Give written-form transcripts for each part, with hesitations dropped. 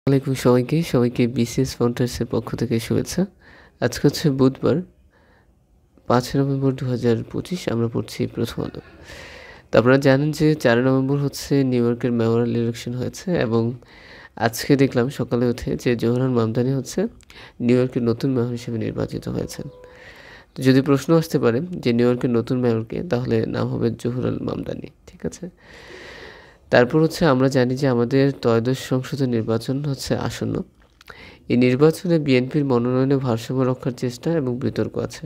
আসসালামাইকুম সবাইকে বিসিএস ফাউন্ডার্সের পক্ষ থেকে শুভেচ্ছা। আজকে হচ্ছে বুধবার 5 নভেম্বর 2025। আমরা পড়ছি প্রথম আলো। তো আপনারা জানেন যে 4 নভেম্বর হচ্ছে নিউ ইয়র্কের মেমোরিয়াল ইলেকশন হয়েছে এবং আজকে দেখলাম সকালে উঠে যে জোহরান মামদানি হচ্ছে নিউ ইয়র্কের নতুন মেয়র হিসেবে নির্বাচিত হয়েছেন। তো যদি প্রশ্ন আসতে পারে যে নিউ ইয়র্কের নতুন মেয়রকে, তাহলে নাম হবে জোহরান মামদানি, ঠিক আছে। তারপর হচ্ছে আমরা জানি যে আমাদের ত্রয়োদশ সংসদের নির্বাচন হচ্ছে আসন্ন। এই নির্বাচনে বিএনপির মনোনয়নে ভারসাম্য রক্ষার চেষ্টা এবং বিতর্ক আছে।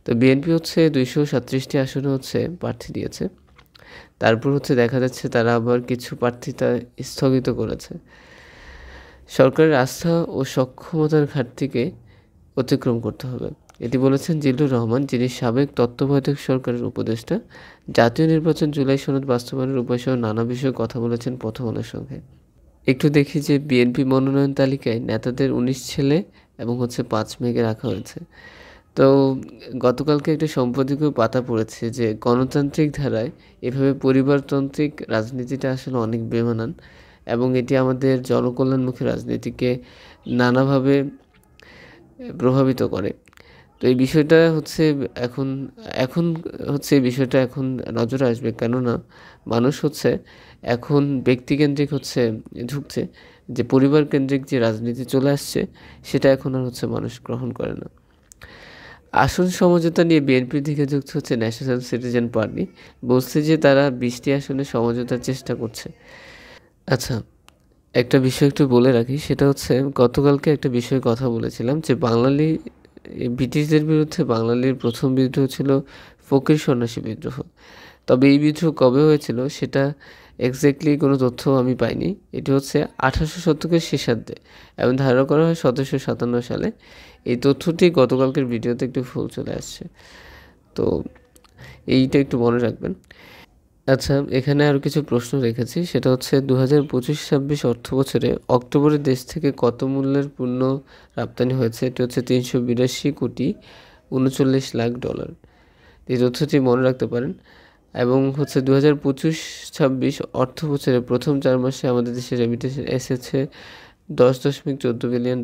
তো বিএনপি হচ্ছে 237টি আসনে হচ্ছে প্রার্থী দিয়েছে। তারপর হচ্ছে দেখা যাচ্ছে তারা আবার কিছু প্রার্থিতা স্থগিত করেছে। সরকারের আস্থা ও সক্ষমতার ঘাটতিকে অতিক্রম করতে হবে, এটি বলেছেন জিল্লুর রহমান, যিনি সাবেক তত্ত্বাবধায়ক সরকারের উপদেষ্টা। জাতীয় নির্বাচন জুলাই সনদ বাস্তবায়নের উপায়সহ নানা বিষয়ে কথা বলেছেন প্রথম আলোর সঙ্গে। একটু দেখি যে বিএনপি মনোনয়ন তালিকায় নেতাদের 19 ছেলে এবং হচ্ছে 5 মেয়েকে রাখা হয়েছে। তো গতকালকে একটা সম্পাদকীয় পাতা পড়েছে যে গণতান্ত্রিক ধারায় এভাবে পরিবারতান্ত্রিক রাজনীতিটা আসলে অনেক বেমানান এবং এটি আমাদের জনকল্যাণমুখী রাজনীতিকে নানাভাবে প্রভাবিত করে। তো এই বিষয়টা হচ্ছে এখন এখন হচ্ছে এই বিষয়টা এখন নজরে আসবে, কেননা মানুষ হচ্ছে এখন ব্যক্তিকেন্দ্রিক হচ্ছে ঝুঁকছে, যে পরিবার কেন্দ্রিক যে রাজনীতি চলে আসছে সেটা এখন আর হচ্ছে মানুষ গ্রহণ করে না। আসন সমঝোতা নিয়ে বিএনপির দিকে যুক্ত হচ্ছে ন্যাশনাল সিটিজেন পার্টি, বলছে যে তারা 20টি আসনে সমঝোতার চেষ্টা করছে। আচ্ছা, একটা বিষয় একটু বলে রাখি, সেটা হচ্ছে গতকালকে একটা বিষয়ে কথা বলেছিলাম যে ব্রিটিশদের বিরুদ্ধে বাঙালির প্রথম বিদ্রোহ ছিল ফকির সন্ন্যাসী বিদ্রোহ। তবে এই বিদ্রোহ কবে হয়েছিল সেটা এক্স্যাক্টলি কোনো তথ্য আমি পাইনি। এটি হচ্ছে 1800 শতকের শেষার্ধে এবং ধারণা করা হয় 1757 সালে। এই তথ্যটি গতকালকের ভিডিওতে একটু ভুল চলে আসছে, তো এইটা একটু মনে রাখবেন। আচ্ছা, এখানে আরও কিছু প্রশ্ন রেখেছি, সেটা হচ্ছে 2025-26 অর্থ বছরে অক্টোবরে দেশ থেকে কত মূল্যের পণ্য রপ্তানি হয়েছে? এটি হচ্ছে $382.39 লাখ। এই তথ্যটি মনে রাখতে পারেন। এবং হচ্ছে 2025-26 অর্থ বছরের প্রথম 4 মাসে আমাদের দেশে রেমিটেন্স এসেছে $10.14 বিলিয়ন।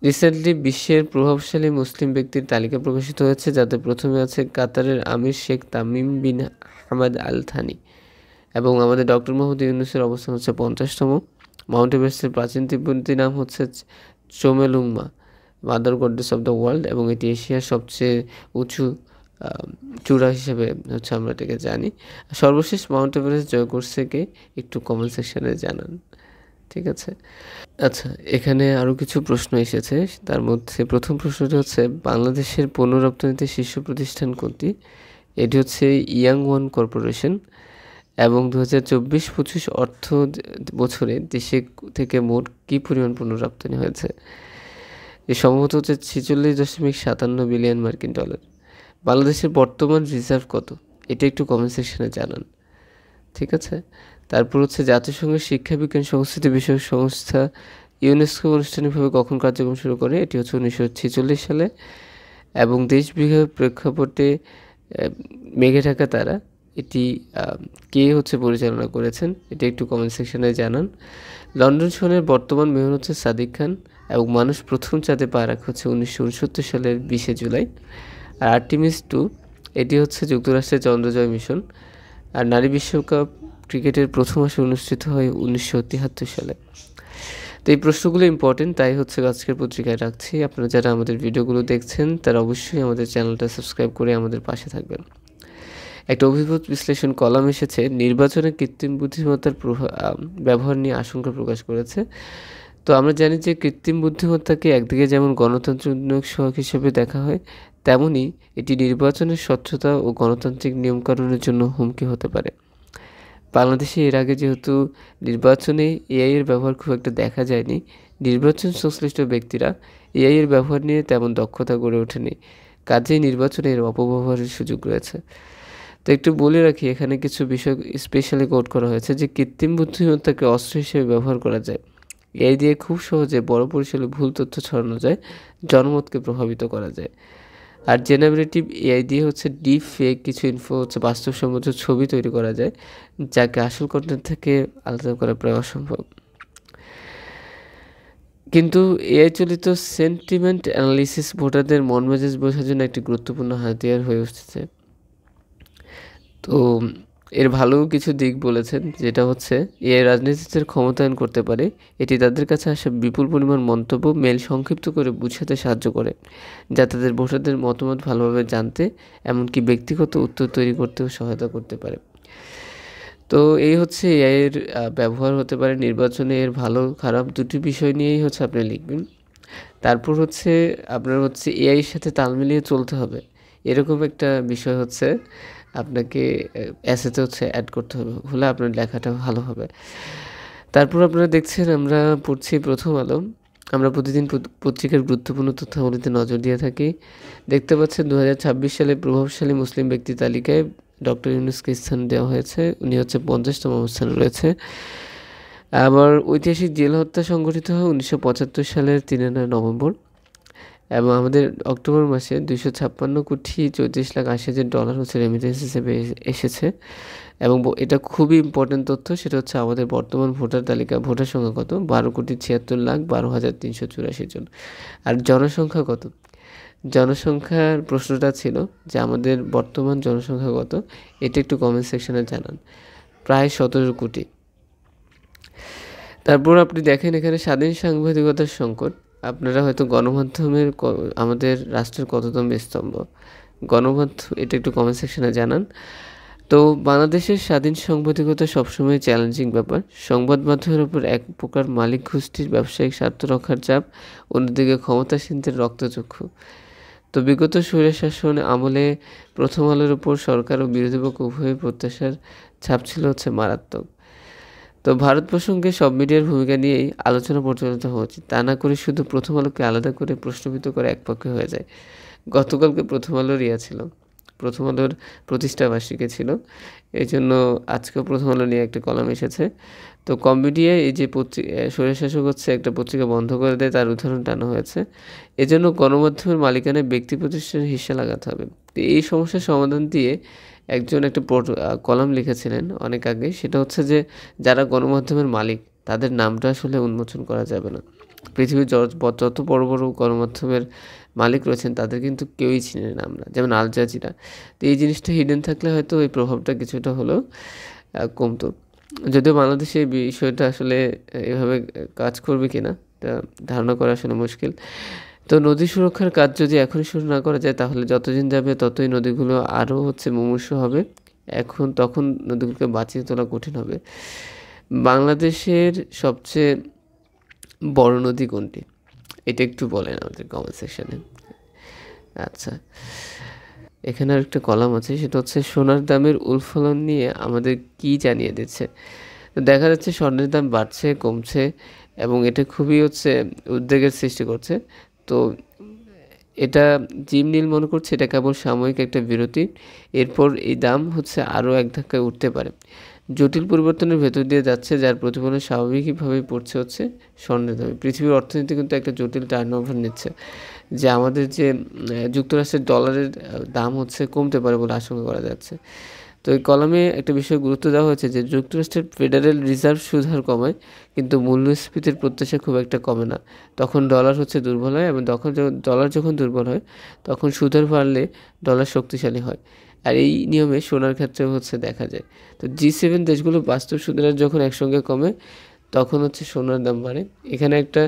রিসেন্টলি বিশ্বের প্রভাবশালী মুসলিম ব্যক্তির তালিকা প্রকাশিত হয়েছে, যাতে প্রথমে আছে কাতারের আমির Sheikh Tamim bin Hamad Al Thani এবং আমাদের ডক্টর মোহাম্মদ ইউনূসের অবস্থান হচ্ছে 50তম। মাউন্ট এভারেস্টের প্রাচীন তিব্বতী নাম হচ্ছে Chomolungma, mother goddess of the world, এবং এটি এশিয়ার সবচেয়ে উঁচু চূড়া হিসেবে হচ্ছে আমরা এটাকে জানি। সর্বশেষ মাউন্ট এভারেস্ট জয় করছে কে? একটু কমেন্ট সেকশনে জানান, ঠিক আছে। আচ্ছা, এখানে আরও কিছু প্রশ্ন এসেছে। তার মধ্যে প্রথম প্রশ্নটি হচ্ছে বাংলাদেশের পণ্য রপ্তানিতে শীর্ষ প্রতিষ্ঠান কোনটি? এটি হচ্ছে ইয়াং ওয়ান কর্পোরেশন। এবং 2024-25 অর্থ বছরে দেশে থেকে মোট কী পরিমাণ পণ্য রপ্তানি হয়েছে? এ সম্ভবত হচ্ছে $46.57 বিলিয়ন। বাংলাদেশের বর্তমান রিজার্ভ কত? এটা একটু কমেন্ট সেকশনে জানান, ঠিক আছে। তারপর হচ্ছে জাতিসংঘের শিক্ষা বিজ্ঞান সংস্কৃতি বিষয়ক সংস্থা ইউনেস্কো আনুষ্ঠানিকভাবে কখন কার্যক্রম শুরু করে? এটি হচ্ছে 1946 সালে। এবং দেশবিভাগ প্রেক্ষাপটে মেঘে ঢাকা তারা, এটি কে হচ্ছে পরিচালনা করেছেন? এটা একটু কমেন্ট সেকশনে জানান। লন্ডন শহরের বর্তমান মেয়র হচ্ছে সাদিক খান এবং মানুষ প্রথম চাঁদে পা রাখা হচ্ছে 1969 সালের 20 জুলাই। আর আর্টিমিস 2, এটি হচ্ছে যুক্তরাষ্ট্রের চন্দ্রজয় মিশন। আর নারী বিশ্বকাপ ক্রিকেটের প্রথম আসর অনুষ্ঠিত হয় 1973 সালে। তো এই প্রশ্নগুলো ইম্পর্টেন্ট, তাই হচ্ছে আজকের পত্রিকায় রাখছি। আপনারা যারা আমাদের ভিডিওগুলো দেখছেন তারা অবশ্যই আমাদের চ্যানেলটা সাবস্ক্রাইব করে আমাদের পাশে থাকবেন। একটা অভিমত বিশ্লেষণ কলাম এসেছে, নির্বাচনে কৃত্রিম বুদ্ধিমত্তার ব্যবহার নিয়ে আশঙ্কা প্রকাশ করেছে। তো আমরা জানি যে কৃত্রিম বুদ্ধিমত্তাকে একদিকে যেমন গণতন্ত্র উন্নয়ন সহায়ক হিসেবে দেখা হয়, তেমনি এটি নির্বাচনের স্বচ্ছতা ও গণতান্ত্রিক নিয়মকানুনের জন্য হুমকি হতে পারে। বাংলাদেশে এর আগে যেহেতু নির্বাচনে এআই এর ব্যবহার খুব একটা দেখা যায়নি, নির্বাচন সংশ্লিষ্ট ব্যক্তিরা এআই এর ব্যবহার নিয়ে তেমন দক্ষতা গড়ে ওঠেনি, কাজেই নির্বাচনে এর অপব্যবহারের সুযোগ রয়েছে। তো একটু বলে রাখি, এখানে কিছু বিষয় স্পেশালি কোট করা হয়েছে যে কৃত্রিম বুদ্ধিমত্তাকে অস্ত্র হিসেবে ব্যবহার করা যায়। এআই দিয়ে খুব সহজে বড় পরিসরে ভুল তথ্য ছড়ানো যায়, জনমতকে প্রভাবিত করা যায়। আর জেনারেটিভ এআই দিয়ে হচ্ছে ডিপ ফেক কিছু ইনফো হচ্ছে বাস্তবসম্মত ছবি তৈরি করা যায়, যাকে আসল কন্টেন্ট থেকে আলাদা করা প্রায় অসম্ভব। কিন্তু এআই চালিত সেন্টিমেন্ট অ্যানালিসিস ভোটারদের মন মেজাজ বোঝার জন্য একটি গুরুত্বপূর্ণ হাতিয়ার হয়ে উঠেছে। তো এর ভালো কিছু দিক বলেছেন, যেটা হচ্ছে এআই রাজনীতিদের ক্ষমতায়ন করতে পারে। এটি তাদের কাছে আসা বিপুল পরিমাণ মন্তব্য মেল সংক্ষিপ্ত করে বুঝাতে সাহায্য করে, যা তাদের ভোটারদের মতামত ভালোভাবে জানতে এমনকি ব্যক্তিগত উত্তর তৈরি করতেও সহায়তা করতে পারে। তো এই হচ্ছে এআইয়ের ব্যবহার হতে পারে নির্বাচনে। এর ভালো খারাপ দুটি বিষয় নিয়েই হচ্ছে আপনি লিখবেন। তারপর হচ্ছে আপনার হচ্ছে এআইয়ের সাথে তাল মিলিয়ে চলতে হবে, এরকম একটা বিষয় হচ্ছে আপনাকে এসেতে হচ্ছে অ্যাড করতে হবে, হলে আপনার লেখাটা ভালো হবে। তারপর আপনারা দেখছেন আমরা পড়ছি প্রথম আলো। আমরা প্রতিদিন পত্রিকার গুরুত্বপূর্ণ তথ্যাবলিতে নজর দিয়ে থাকি। দেখতে পাচ্ছেন 2026 সালে প্রভাবশালী মুসলিম ব্যক্তি তালিকায় ডক্টর ইউনূসকে স্থান দেওয়া হয়েছে। উনি হচ্ছে 50তম অবস্থানে রয়েছে। আবার ঐতিহাসিক জেল হত্যা সংঘটিত হয় 1975 সালের 3 নভেম্বর, এবং আমাদের অক্টোবর মাসে 256,34,80,000 হচ্ছে রেমিটেন্স হিসেবে এসেছে। এবং এটা খুবই ইম্পর্টেন্ট তথ্য, সেটা হচ্ছে আমাদের বর্তমান ভোটার তালিকা ভোটার সংখ্যা কত, 12,76,12,084 জন। আর জনসংখ্যা কত? জনসংখ্যার প্রশ্নটা ছিল যে আমাদের বর্তমান জনসংখ্যা কত, এটা একটু কমেন্ট সেকশনে জানান। প্রায় 17 কোটি। তারপর আপনি দেখেন এখানে স্বাধীন সাংবাদিকতার সংকট। আপনারা হয়তো গণমাধ্যমের আমাদের রাষ্ট্রের কততম স্তম্ভ, গণমাধ্যম, এটা একটু কমেন্ট সেকশনে জানান। তো বাংলাদেশের স্বাধীন সাংবাদিকতা সবসময় চ্যালেঞ্জিং ব্যাপার। সংবাদ মাধ্যমের উপর এক প্রকার মালিক গোষ্ঠীর ব্যবসায়িক স্বার্থ রক্ষার চাপ, অন্যদিকে ক্ষমতাসীনদের রক্তচক্ষু। তো বিগত স্বৈরশাসন আমলে প্রথম আলোর উপর সরকার ও বিরোধী পক্ষ উভয়ের প্রত্যাশার ছাপ ছিল হচ্ছে মারাত্মক। তো ভারত প্রসঙ্গে সব মিডিয়ার ভূমিকা নিয়েই আলোচনা পরিচালিত হওয়া উচিত, তা না করে শুধু প্রথম আলোকে আলাদা করে প্রশ্নবিদ্ধ করে একপক্ষে হয়ে যায়। গতকালকে প্রথম আলোর ছিল, প্রথম আলোর প্রতিষ্ঠাবার্ষিকী ছিল, এই জন্য আজকেও প্রথম আলো নিয়ে একটা কলাম এসেছে। তো কমিডিয়ায় এই যে স্বৈরশাসক হচ্ছে একটা পত্রিকা বন্ধ করে দেয়, তার উদাহরণ টানা হয়েছে। এজন্য গণমাধ্যমের মালিকানায় ব্যক্তি প্রতিষ্ঠানের হিস্সা লাগাতে হবে। তো এই সমস্যার সমাধান দিয়ে একজন একটা কলাম লিখেছিলেন অনেক আগে, সেটা হচ্ছে যে যারা গণমাধ্যমের মালিক তাদের নামটা আসলে উন্মোচন করা যাবে না। পৃথিবীর যত বড় বড় গণমাধ্যমের মালিক রয়েছেন তাদের কিন্তু কেউই চিনে না আমরা, যেমন আল জাজিরা। তো এই জিনিসটা হিডেন থাকলে হয়তো ওই প্রভাবটা কিছুটা হলেও কমতো। যদিও বাংলাদেশে এই বিষয়টা আসলে এভাবে কাজ করবে কিনা তা ধারণা করা আসলে মুশকিল। তো নদী সুরক্ষার কাজ যদি এখনই শুরু না করা যায়, তাহলে যতদিন যাবে ততই নদীগুলো আরও হচ্ছে মুমূর্ষু হবে। তখন নদীগুলোকে বাঁচিয়ে তোলা কঠিন হবে। বাংলাদেশের সবচেয়ে বড় নদী কোনটি, এটা একটু বলেন আমাদের কমেন্ট সেকশনে। আচ্ছা, এখানে আর একটা কলাম আছে, সেটা হচ্ছে সোনার দামের উলফলন নিয়ে আমাদের কি জানিয়ে দিচ্ছে। তো দেখা যাচ্ছে স্বর্ণের দাম বাড়ছে কমছে, এবং এটা খুবই হচ্ছে উদ্বেগের সৃষ্টি করছে। তো এটা জিম নীল মনে করছে এটা কেবল সাময়িক একটা বিরতি, এরপর এই দাম হচ্ছে আরও এক ধাক্কায় উঠতে পারে। জটিল পরিবর্তনের ভেতর দিয়ে যাচ্ছে, যার প্রতিফলন স্বাভাবিকভাবেই পড়ছে হচ্ছে স্বর্ণের দামে। পৃথিবীর অর্থনীতি কিন্তু একটা জটিল টার্নওভার নিচ্ছে, যে আমাদের যে যুক্তরাষ্ট্রের ডলারের দাম হচ্ছে কমতে পারে বলে আশঙ্কা করা যাচ্ছে। তো এই কলামে একটা বিষয় গুরুত্ব দেওয়া হয়েছে যে যুক্তরাষ্ট্রের ফেডারেল রিজার্ভ সুদ হার কমায়, কিন্তু মূল্যস্ফীতির প্রত্যাশা খুব একটা কমে না। তখন ডলার হচ্ছে দুর্বল হয়, এবং ডলার যখন দুর্বল হয় তখন সুদ হার বাড়লে ডলার শক্তিশালী হয়। আর এই নিয়মে সোনার ক্ষেত্রেও হচ্ছে দেখা যায়। তো G7 দেশগুলো বাস্তব সুদের হার যখন একসঙ্গে কমে তখন হচ্ছে সোনার দাম বাড়ে। এখানে একটা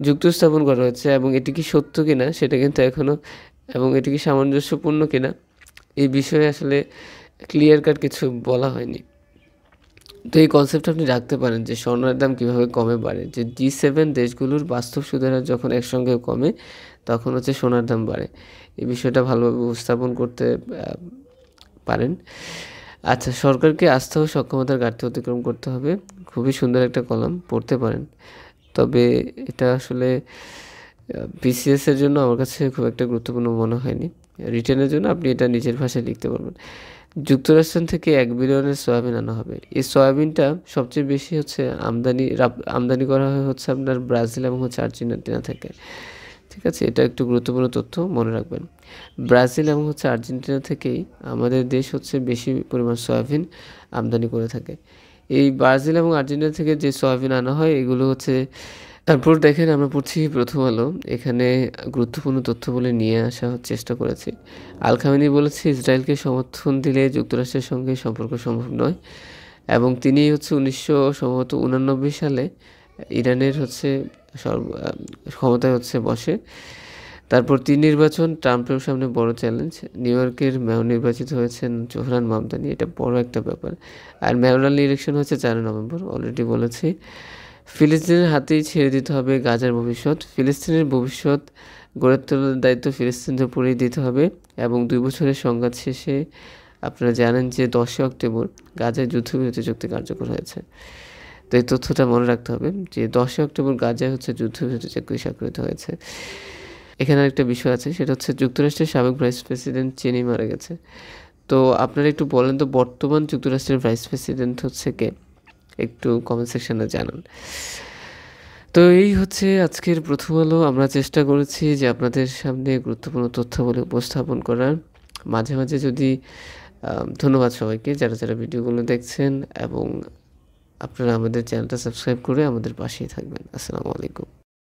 যুক্তি স্থাপন করা হয়েছে, এবং এটি কি সত্য কিনা সেটা কিন্তু এখনও, এবং এটি কি সামঞ্জস্যপূর্ণ কিনা এই বিষয়ে আসলে ক্লিয়ার কাট কিছু বলা হয়নি। তো এই কনসেপ্টটা আপনি রাখতে পারেন যে স্বর্ণের দাম কীভাবে কমে বাড়ে, যে G7 দেশগুলোর বাস্তব সুদের হার যখন একসঙ্গে কমে তখন হচ্ছে সোনার দাম বাড়ে। এই বিষয়টা ভালোভাবে উপস্থাপন করতে পারেন। আচ্ছা, সরকারকে আস্থা ও সক্ষমতার ঘাটতি অতিক্রম করতে হবে, খুবই সুন্দর একটা কলাম, পড়তে পারেন। তবে এটা আসলে বিসিএসের জন্য আমার কাছে খুব একটা গুরুত্বপূর্ণ মনে হয়নি। রিটেনের জন্য আপনি এটা নিজের ভাষায় লিখতে পারবেন। যুক্তরাষ্ট্র থেকে 1 বিলিয়নের সয়াবিন আনা হবে। এই সয়াবিনটা সবচেয়ে বেশি হচ্ছে আমদানি করা হয় হচ্ছে আপনার ব্রাজিল এবং হচ্ছে আর্জেন্টিনা থেকে। ঠিক আছে, এটা একটু গুরুত্বপূর্ণ তথ্য মনে রাখবেন। ব্রাজিল এবং হচ্ছে আর্জেন্টিনা থেকেই আমাদের দেশ হচ্ছে বেশি পরিমাণ সয়াবিন আমদানি করে থাকে। এই ব্রাজিল এবং আর্জেন্টিনা থেকে যে সয়াবিন আনা হয় এগুলো হচ্ছে তারপর দেখেন আমরা পড়ছি প্রথম আলো। এখানে গুরুত্বপূর্ণ তথ্য বলে নিয়ে আসার চেষ্টা করেছি। আল খামেনি বলেছে ইসরায়েলকে সমর্থন দিলে যুক্তরাষ্ট্রের সঙ্গে সম্পর্ক সম্ভব নয় এবং তিনি হচ্ছে 1989 সালে ইরানের হচ্ছে ক্ষমতায় হচ্ছে বসে। তারপর ৩ নির্বাচন ট্রাম্পের সামনে বড় চ্যালেঞ্জ। নিউ ইয়র্কের মেয়র নির্বাচিত হয়েছেন জোহরান মামদানি, এটা বড় একটা ব্যাপার। আর মেয়রাল ইলেকশন হচ্ছে ৪ নভেম্বর, অলরেডি বলেছি। ফিলিস্তিনের হাতেই ছেড়ে দিতে হবে গাজার ভবিষ্যৎ। ফিলিস্তিনের ভবিষ্যৎ গড়ে তোলার দায়িত্ব ফিলিস্তিনের উপরেই দিতে হবে এবং ২ বছরের সংঘাত শেষে আপনারা জানেন যে ১০ অক্টোবর গাজায় যুদ্ধবিরতি চুক্তি কার্যকর হয়েছে। তো এই তথ্যটা মনে রাখতে হবে যে ১০ অক্টোবর গাজায় হচ্ছে যুদ্ধবিরতি চুক্তি স্বাক্ষরিত হয়েছে। এখানে একটা বিষয় আছে, সেটা হচ্ছে যুক্তরাষ্ট্রের সাবেক ভাইস প্রেসিডেন্ট চেনি মারা গেছে। তো আপনারা একটু বলেন তো বর্তমান যুক্তরাষ্ট্রের ভাইস প্রেসিডেন্ট হচ্ছে কে? একটু কমেন্ট সেকশনে জানান। তো এই হচ্ছে আজকের প্রথম আলো। আমরা চেষ্টা করেছি যে আপনাদের সামনে গুরুত্বপূর্ণ তথ্যাবলী উপস্থাপন করার। মাঝে মাঝে যদি ধন্যবাদ সবাইকে যারা ভিডিওগুলো দেখছেন এবং আপনারা আমাদের চ্যানেলটা সাবস্ক্রাইব করে আমাদের পাশেই থাকবেন। আসসালামু আলাইকুম।